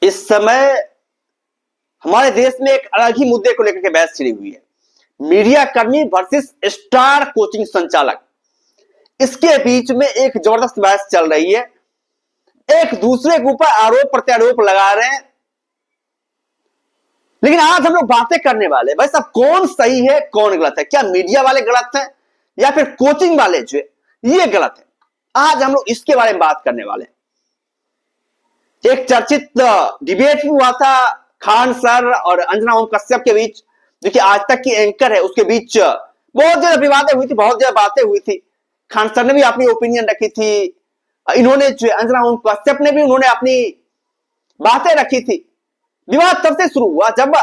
इस समय हमारे देश में एक अलग ही मुद्दे को लेकर के बहस छिड़ी हुई है। मीडिया कर्मी वर्सेस स्टार कोचिंग संचालक, इसके बीच में एक जबरदस्त बहस चल रही है। एक दूसरे के ऊपर आरोप प्रत्यारोप लगा रहे हैं। लेकिन आज हम लोग बातें करने वाले भाई साहब, कौन सही है कौन गलत है। क्या मीडिया वाले गलत हैं या फिर कोचिंग वाले जो है ये गलत है? आज हम लोग इसके बारे में बात करने वाले हैं। एक चर्चित डिबेट भी हुआ था खान सर और अंजना ओम कश्यप के बीच, जो कि आज तक की एंकर है, उसके बीच बहुत ज्यादा विवादें हुई थी, बहुत ज्यादा बातें हुई थी। खान सर ने भी अपनी ओपिनियन रखी थी, इन्होंने जो अंजना ओम कश्यप ने भी उन्होंने अपनी बातें रखी थी। विवाद तब से शुरू हुआ जब,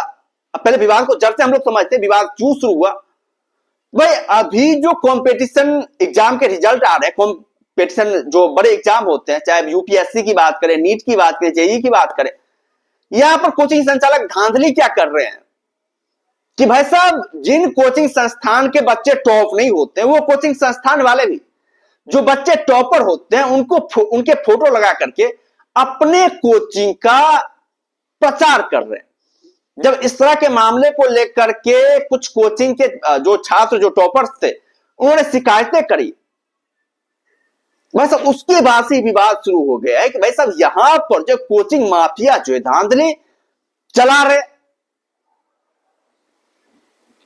पहले विवाद को जब से हम लोग समझते हैं, विवाद क्यों शुरू हुआ भाई। अभी जो कंपटीशन एग्जाम के रिजल्ट आ रहे हैं, कंपटीशन जो बड़े एग्जाम होते हैं, चाहे यूपीएससी की बात करें, नीट की बात करें, जेईई की बात करें, यहां पर कोचिंग संचालक धांधली क्या कर रहे हैं कि भाई साहब जिन कोचिंग संस्थान के बच्चे टॉप नहीं होते वो कोचिंग संस्थान वाले भी जो बच्चे टॉपर होते हैं उनको उनके फोटो लगा करके अपने कोचिंग का प्रचार कर रहे हैं। जब इस तरह के मामले को लेकर के कुछ कोचिंग के जो छात्र जो टॉपर्स थे उन्होंने शिकायतें करी, भाई साहब उसके बाद से विवाद शुरू हो गया है कि भाई साहब यहां पर जो कोचिंग माफिया जो है धांधली चला रहे,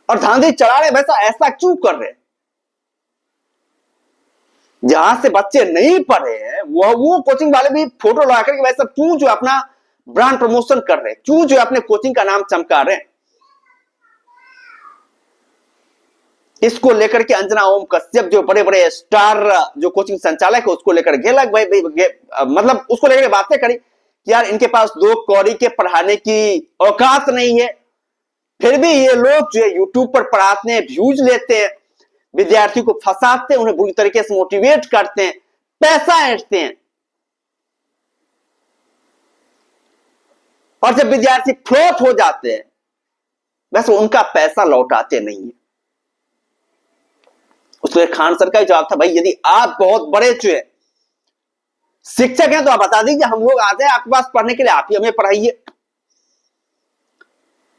और धांधली चला रहे वैसा ऐसा क्यों कर रहे? जहां से बच्चे नहीं पढ़े हैं वो कोचिंग वाले भी फोटो लगा करके वैसा क्यों जो अपना ब्रांड प्रमोशन कर रहे हैं, क्यों जो अपने कोचिंग का नाम चमका रहे हैं? इसको लेकर के अंजना ओम कश्यप जो बड़े बड़े स्टार जो कोचिंग संचालक है उसको लेकर गेलक भाई मतलब उसको लेकर बातें करी कि यार इनके पास 2 कौड़ी के पढ़ाने की औकात नहीं है, फिर भी ये लोग जो है यूट्यूब पर पढ़ाते हैं, व्यूज लेते हैं, विद्यार्थी को फंसाते हैं, उन्हें बुरी तरीके से मोटिवेट करते हैं, पैसा ऐंठते हैं, और जब विद्यार्थी फ्लॉप हो जाते हैं वैसे उनका पैसा लौटाते नहीं है। उसके खान सर का जवाब था, भाई यदि आप बहुत बड़े जो है शिक्षक हैं तो आप बता दीजिए, हम लोग आते हैं आपके पास पढ़ने के लिए, आप ही हमें पढ़ाइए।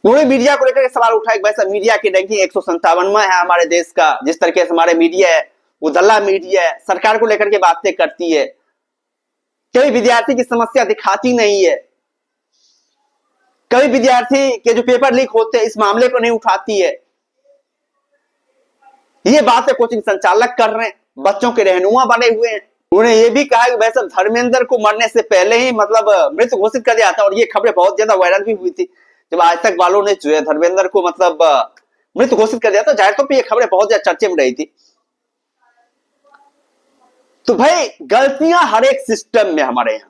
उन्होंने मीडिया को लेकर सवाल उठाया कि वैसा मीडिया की रैंकिंग 157वां है हमारे देश का, जिस तरीके से हमारे मीडिया है वो दल्ला मीडिया है, सरकार को लेकर के बातें करती है, कई विद्यार्थी की समस्या दिखाती नहीं है, कई विद्यार्थी के जो पेपर लीक होते हैं इस मामले को नहीं उठाती है। ये बातें कोचिंग संचालक कर रहे हैं, बच्चों के रहनुमा बने हुए हैं। उन्होंने ये भी कहा कि वैसे धर्मेंद्र को मरने से पहले ही मतलब मृत घोषित कर दिया था, और ये खबरें बहुत ज्यादा वायरल भी हुई थी जब आज तक वालों ने जो है धर्मेंद्र को मतलब मृत घोषित कर दिया था। जाहिर तौर पर ये खबरें बहुत ज्यादा चर्चे में रही थी। तो भाई गलतियां हर एक सिस्टम में हमारे यहां।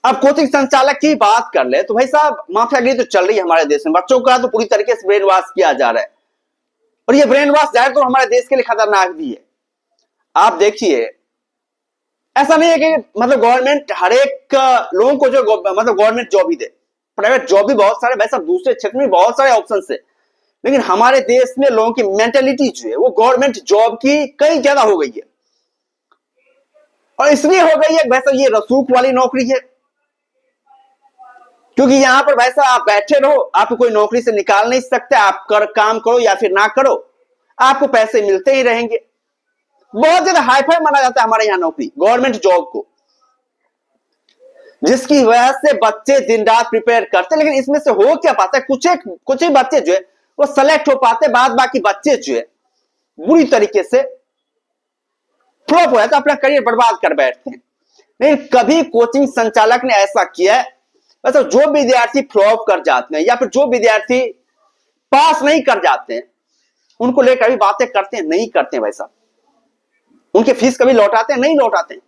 अब कोचिंग संचालक की बात कर ले तो भाई साहब माफियागिरी तो चल रही है हमारे देश में, बच्चों का तो पूरी तरीके से ब्रेन वॉश किया जा रहा है, और ये ब्रेन वॉश जाहिर तो हमारे देश के लिए खतरनाक भी है। आप देखिए ऐसा नहीं है कि मतलब गवर्नमेंट हर एक लोगों को जो मतलब गवर्नमेंट जॉब ही दे, प्राइवेट जॉब भी बहुत सारे, वैसा दूसरे क्षेत्र में बहुत सारे ऑप्शन है, लेकिन हमारे देश में लोगों की मेंटेलिटी जो है वो गवर्नमेंट जॉब की कई ज्यादा हो गई है, और इसलिए हो गई है वैसा ये रसूख वाली नौकरी है, क्योंकि यहां पर वैसा आप बैठे रहो, आपको कोई नौकरी से निकाल नहीं सकते, आप काम करो या फिर ना करो आपको पैसे मिलते ही रहेंगे। बहुत ज्यादा हाईफाई माना जाता है हमारे यहां नौकरी, गवर्नमेंट जॉब को, जिसकी वजह से बच्चे दिन रात प्रिपेयर करते हैं, लेकिन इसमें से हो क्या पाता है, कुछ ही बच्चे जो है वो सेलेक्ट हो पाते, बाद बाकी बच्चे जो है बुरी तरीके से फ्लॉप हो जाते, अपना करियर बर्बाद कर बैठते हैं। लेकिन कभी कोचिंग संचालक ने ऐसा किया है? वैसे जो विद्यार्थी फ्लॉप कर जाते हैं या फिर जो विद्यार्थी पास नहीं कर जाते हैं उनको लेकर कभी बातें करते हैं? नहीं करते हैं भाई साहब। उनके फीस कभी लौटाते हैं? नहीं लौटाते हैं।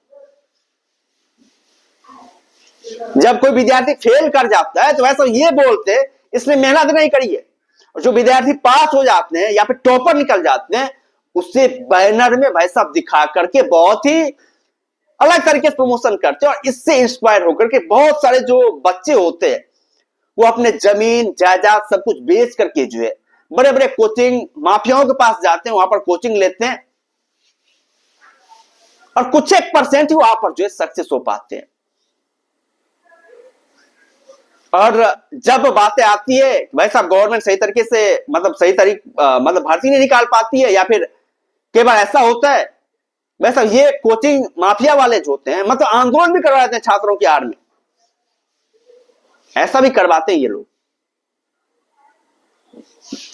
जब कोई विद्यार्थी फेल कर जाता है तो वैसा ये बोलते हैं इसने मेहनत नहीं करी है, और जो विद्यार्थी पास हो जाते हैं या फिर टॉपर निकल जाते हैं उससे बैनर में भाई साहब दिखा करके बहुत ही अलग तरीके से प्रमोशन करते हैं, और इससे इंस्पायर होकर के बहुत सारे जो बच्चे होते हैं वो अपने जमीन जायदाद सब कुछ बेच करके जो है बड़े बड़े कोचिंग माफियाओं के पास जाते हैं, वहां पर कोचिंग लेते हैं, और कुछ एक % ही वहां पर जो है सक्सेस हो पाते हैं। और जब बातें आती है भाई साहब गवर्नमेंट सही तरीके से मतलब भर्ती नहीं निकाल पाती है, या फिर कई बार ऐसा होता है भाई साहब ये कोचिंग माफिया वाले जो होते हैं मतलब आंदोलन भी करवा देते हैं छात्रों की आड़ में, ऐसा भी करवाते हैं ये लोग।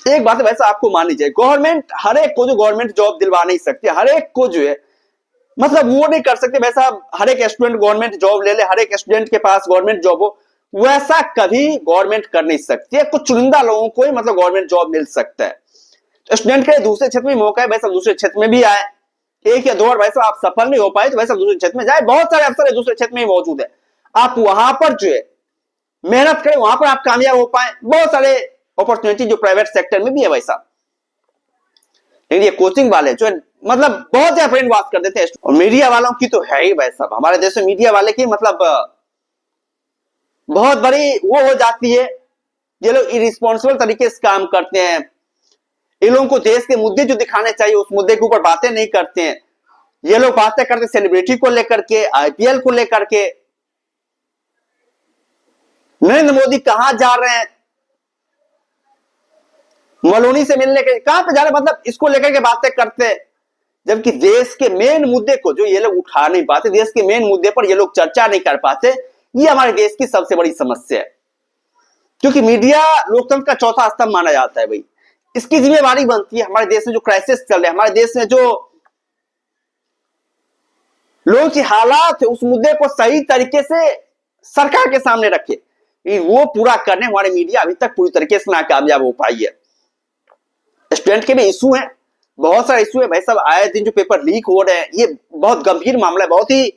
एक बात है वैसा आपको माननी चाहिए, गवर्नमेंट हर एक को जो गवर्नमेंट जॉब दिलवा नहीं सकती, हर एक को जो है मतलब वो नहीं कर सकते वैसा हर एक स्टूडेंट गवर्नमेंट जॉब ले ले, हर एक स्टूडेंट के पास गवर्नमेंट जॉब हो, वैसा कभी गवर्नमेंट कर नहीं सकती है। कुछ चुनिंदा लोगों को ही मतलब गवर्नमेंट जॉब मिल सकता है। तो स्टूडेंट के दूसरे क्षेत्र में मौका है, वैसा दूसरे क्षेत्र में भी आए, एक या दो बार वैसा आप सफल नहीं हो पाए तो वैसा दूसरे क्षेत्र में जाए, बहुत सारे अवसर है दूसरे क्षेत्र में ही मौजूद है, आप वहां पर जो है मेहनत करें, वहां पर आप कामयाब हो पाए। बहुत सारे अपॉर्चुनिटी जो प्राइवेट सेक्टर में भी है वैसा, लेकिन ये कोचिंग वाले जो है मतलब बहुत ज्यादा ब्रेन वॉश कर देते हैं। और मीडिया वालों की तो है ही भाई साहब, हमारे देश में मीडिया वाले की मतलब बहुत बड़ी वो हो जाती है, ये लोग इरिस्पॉन्सिबल तरीके से काम करते हैं। इन लोगों को देश के मुद्दे जो दिखाने चाहिए उस मुद्दे के ऊपर बातें नहीं करते हैं, ये लोग बातें करते सेलिब्रिटी को लेकर के, आईपीएल को लेकर के, नरेंद्र मोदी कहां जा रहे हैं, मलोनी से मिलने के कहां पे जा रहे हैं, मतलब इसको लेकर के बातें करते हैं, जबकि देश के मेन मुद्दे को जो ये लोग उठा नहीं पाते, देश के मेन मुद्दे पर ये लोग चर्चा नहीं कर पाते। ये हमारे देश की सबसे बड़ी समस्या है, क्योंकि मीडिया लोकतंत्र का चौथा स्तंभ माना जाता है भाई, इसकी जिम्मेवारी बनती है हमारे देश में जो क्राइसिस चल रहे हैं, हमारे देश में जो लोगों की हालात है, उस मुद्दे को सही तरीके से सरकार के सामने रखे, वो पूरा करने हमारे मीडिया अभी तक पूरी तरीके से नाकामयाब हो पाई है। स्टूडेंट के भी इशू है, बहुत सारे इशू है भाई साहब, आए दिन जो पेपर लीक हो रहे हैं ये बहुत गंभीर मामला है, बहुत ही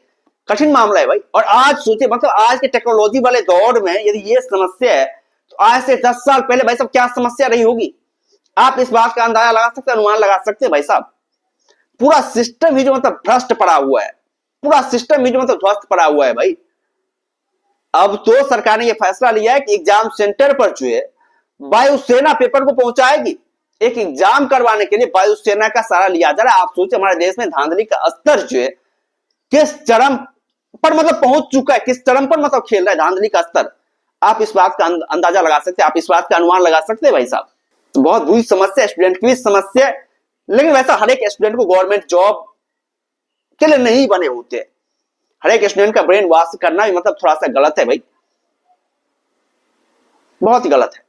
कठिन मामला है भाई। और आज सोचिए मतलब आज के टेक्नोलॉजी वाले दौर में यदि ये समस्या है तो आज से 10 साल पहले भाई साहब क्या समस्या रही होगी, आप इस बात का अंदाजा लगा सकते हैं, अनुमान लगा सकते हैं भाई साहब। पूरा सिस्टम ही जो मतलब भ्रष्ट पड़ा हुआ है, पूरा सिस्टम ही जो मतलब ध्वस्त पड़ा हुआ है भाई। अब तो सरकार ने यह फैसला लिया है कि एग्जाम सेंटर पर जो है वायुसेना पेपर को पहुंचाएगी, एक एग्जाम करवाने के लिए वायुसेना का सहारा लिया जा रहा है। आप सोचिए हमारे देश में धांधली का स्तर जो है किस चरम पर मतलब पहुंच चुका है, किस चरम पर मतलब खेल रहा है धांधली का स्तर, आप इस बात का अंदाजा लगा सकते हैं, आप इस बात का अनुमान लगा सकते हैं भाई साहब। तो बहुत बुरी समस्या, स्टूडेंट की भी समस्या है, लेकिन वैसा हर एक स्टूडेंट को गवर्नमेंट जॉब के लिए नहीं बने होते, हर एक स्टूडेंट का ब्रेन वॉश करना भी मतलब थोड़ा सा गलत है भाई, बहुत ही गलत है।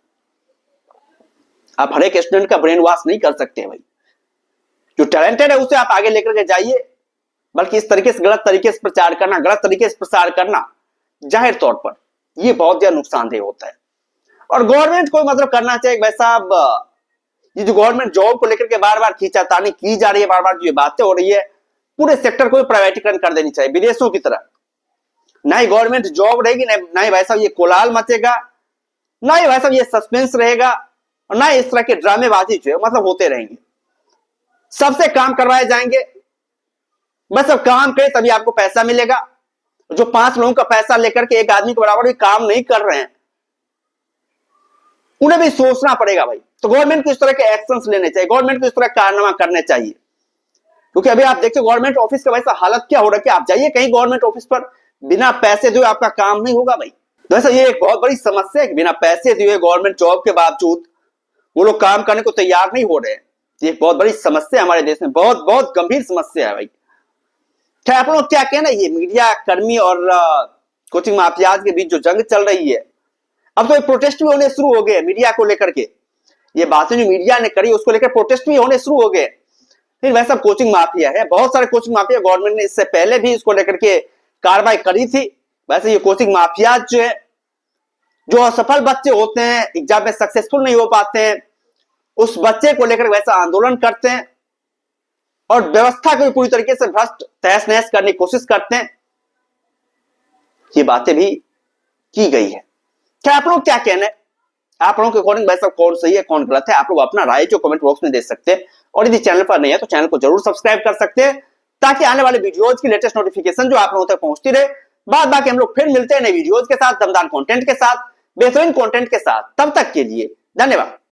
आप हर एक स्टूडेंट का ब्रेन वॉश नहीं कर सकते भाई, जो टैलेंटेड है उसे आप आगे लेकर के जाइए, बल्कि इस तरीके से गलत तरीके से प्रचार करना, गलत तरीके से प्रसार करना जाहिर तौर पर यह बहुत ज्यादा नुकसानदेह होता है। और गवर्नमेंट को मतलब करना चाहिए वैसा, ये जो गवर्नमेंट जॉब को लेकर के बार बार खींचातानी की जा रही है, बार बार जो बातें हो रही है, पूरे सेक्टर को प्राइवेटीकरण कर देनी चाहिए विदेशों की तरह। ना ही गवर्नमेंट जॉब रहेगी, ना ही भाई साहब ये कोलाहल मचेगा, ना ही भाई साहब ये सस्पेंस रहेगा, और ना ही इस तरह के ड्रामेबाजी जो है मतलब होते रहेंगे, सबसे काम करवाए जाएंगे, बस अब काम करें तभी आपको पैसा मिलेगा। जो 5 लोगों का पैसा लेकर के एक आदमी के बराबर भी काम नहीं कर रहे हैं, उन्हें भी सोचना पड़ेगा भाई। तो गवर्नमेंट को इस तरह के एक्शंस लेने चाहिए, गवर्नमेंट को इस तरह कारनामा करने चाहिए, क्योंकि अभी आप देखते गवर्नमेंट ऑफिस का वैसा हालत क्या हो रहा है कि आप जाइए कहीं गवर्नमेंट ऑफिस पर, बिना पैसे दिए आपका काम नहीं होगा भाई। वैसे ये एक बहुत बड़ी समस्या है कि बिना पैसे दिए गवर्नमेंट जॉब के बावजूद वो लोग काम करने को तैयार नहीं हो रहे हैं। ये बहुत बड़ी समस्या है हमारे देश में, बहुत बहुत गंभीर समस्या है भाई। क्या आप लोग क्या कहना, ये मीडिया कर्मी और कोचिंग माफियाज के बीच जो जंग चल रही है, अब तो प्रोटेस्ट भी होने शुरू हो गए मीडिया को लेकर के, ये बातें जो मीडिया ने करी उसको लेकर प्रोटेस्ट भी होने शुरू हो गए। लेकिन वैसा कोचिंग माफिया है, बहुत सारे कोचिंग माफिया, गवर्नमेंट ने इससे पहले भी इसको लेकर के कार्रवाई करी थी। वैसे ये कोचिंग माफिया जो है, जो असफल बच्चे होते हैं, एग्जाम में सक्सेसफुल नहीं हो पाते हैं, उस बच्चे को लेकर वैसा आंदोलन करते हैं और व्यवस्था को पूरी तरीके से भ्रष्ट तहस नहस करने की कोशिश करते हैं। ये बातें भी की गई है। क्या आप लोग क्या कहना है, आप लोगों के अकॉर्डिंग वैसा कौन सही है कौन गलत है, आप लोग अपना राय जो कमेंट बॉक्स में दे सकते हैं। और यदि चैनल पर नहीं है तो चैनल को जरूर सब्सक्राइब कर सकते हैं, ताकि आने वाले वीडियोज की लेटेस्ट नोटिफिकेशन जो आप लोगों तक पहुंचती रहे। बाद बाकी हम लोग फिर मिलते हैं नए वीडियोज के साथ, दमदार कंटेंट के साथ, बेहतरीन कंटेंट के साथ। तब तक के लिए धन्यवाद।